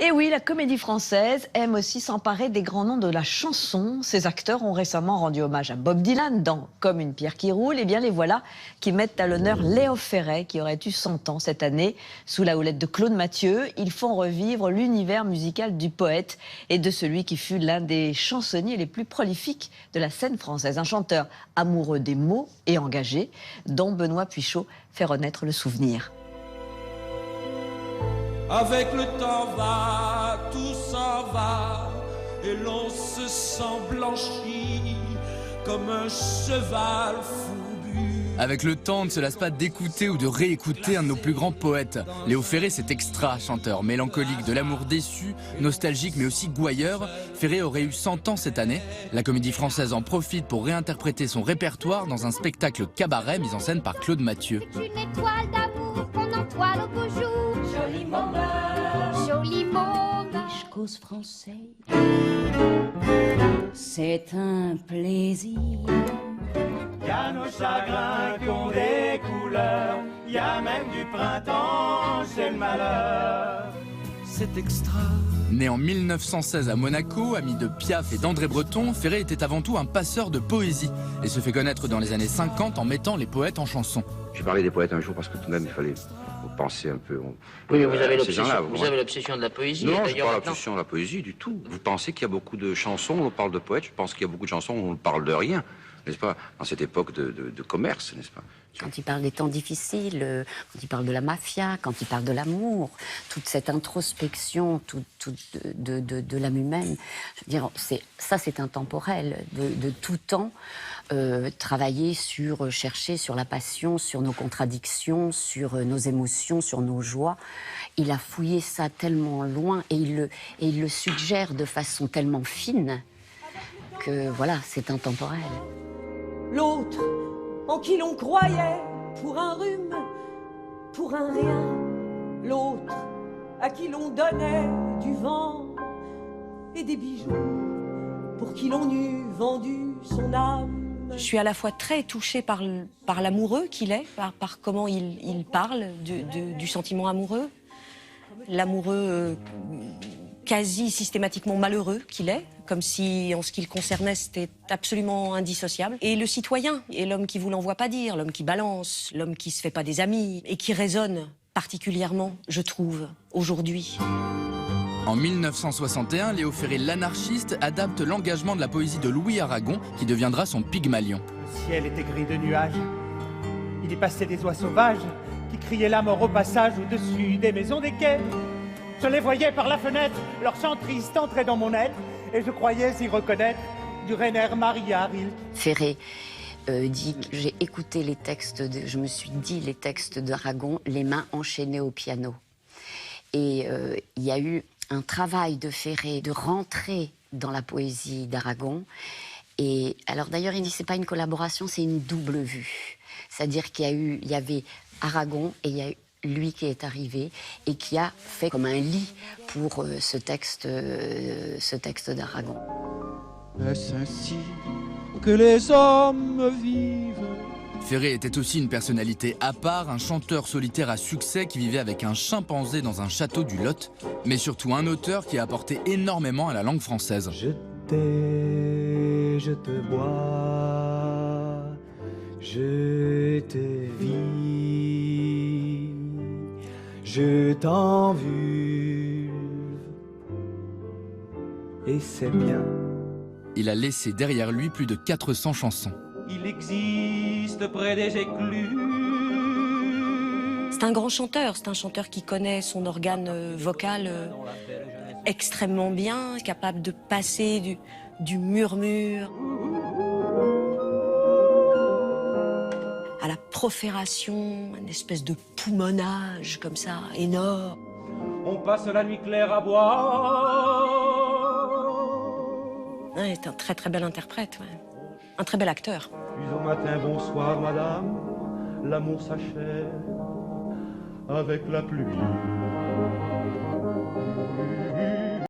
Et oui, la comédie française aime aussi s'emparer des grands noms de la chanson. Ces acteurs ont récemment rendu hommage à Bob Dylan dans Comme une pierre qui roule. Et bien les voilà qui mettent à l'honneur Léo Ferré, qui aurait eu 100 ans cette année. Sous la houlette de Claude Mathieu, ils font revivre l'univers musical du poète et de celui qui fut l'un des chansonniers les plus prolifiques de la scène française. Un chanteur amoureux des mots et engagé, dont Benoît Puichot fait renaître le souvenir. Avec le temps va, tout s'en va, et l'on se sent blanchi comme un cheval foubu. Avec le temps, on ne se lasse pas d'écouter ou de réécouter un de nos plus grands poètes. Léo Ferré, c'est extra, chanteur mélancolique de l'amour déçu, nostalgique mais aussi gouailleur. Ferré aurait eu 100 ans cette année. La comédie française en profite pour réinterpréter son répertoire dans un spectacle cabaret mis en scène par Claude Mathieu. C'est une étoile d'amour qu'on entoile au beau jour. Joli moment, joli moment. Je cause français, c'est un plaisir. Y a nos chagrins qui ont des couleurs, y a même du printemps chez le malheur. C'est extra. Né en 1916 à Monaco, ami de Piaf et d'André Breton, Ferré était avant tout un passeur de poésie et se fait connaître dans les années 50 en mettant les poètes en chanson. J'ai parlé des poètes un jour parce que tout de même il fallait penser un peu. Oui, mais vous avez l'obsession de la poésie. Non, je n'ai pas l'obsession de la poésie du tout. Vous pensez qu'il y a beaucoup de chansons où on parle de poètes, je pense qu'il y a beaucoup de chansons où on ne parle de rien, n'est-ce pas, dans cette époque de commerce, n'est-ce pas? Quand il parle des temps difficiles, quand il parle de la mafia, quand il parle de l'amour, toute cette introspection de l'âme humaine, je veux dire, c'est intemporel, de tout temps, chercher sur la passion, sur nos contradictions, sur nos émotions, sur nos joies. Il a fouillé ça tellement loin et il le suggère de façon tellement fine que voilà, c'est intemporel. L'autre en qui l'on croyait pour un rhume, pour un rien. L'autre à qui l'on donnait du vent et des bijoux, pour qui l'on eût vendu son âme. Je suis à la fois très touchée par l'amoureux qu'il est, par comment il parle du sentiment amoureux. L'amoureux quasi systématiquement malheureux qu'il est, comme si, en ce qui le concernait, c'était absolument indissociable. Et le citoyen, et l'homme qui vous l'envoie pas dire, l'homme qui balance, l'homme qui se fait pas des amis, et qui résonne particulièrement, je trouve, aujourd'hui. En 1961, Léo Ferré, l'anarchiste, adapte l'engagement de la poésie de Louis Aragon, qui deviendra son Pygmalion. Le ciel était gris de nuages, il y passait des oies sauvages qui criaient la mort au passage au-dessus des maisons des quais. Je les voyais par la fenêtre, leur chant triste entrait dans mon être, et je croyais y reconnaître du Rainer Maria Rilke. Ferré dit que j'ai écouté les textes, je me suis dit les textes d'Aragon, les mains enchaînées au piano. Et il y a eu un travail de Ferré de rentrer dans la poésie d'Aragon. Et alors d'ailleurs, il dit c'est pas une collaboration, c'est une double vue. C'est-à-dire qu'il y avait Aragon et il y a eu lui qui est arrivé et qui a fait comme un lit pour ce texte d'Aragon. Est-ce ainsi que les hommes vivent? Ferré était aussi une personnalité à part, un chanteur solitaire à succès qui vivait avec un chimpanzé dans un château du Lot, mais surtout un auteur qui a apporté énormément à la langue française. Je t'ai, je te bois, je te vis, je t'envule, et c'est bien. Il a laissé derrière lui plus de 400 chansons. Il existe près des éclus. C'est un grand chanteur, c'est un chanteur qui connaît son organe vocal extrêmement bien, capable de passer du murmure à la profération, une espèce de poumonnage comme ça, énorme. On passe la nuit claire à boire. Ouais, c'est un très très bel interprète, ouais. Un très bel acteur. Puis au matin, bonsoir madame, l'amour s'achève avec la pluie.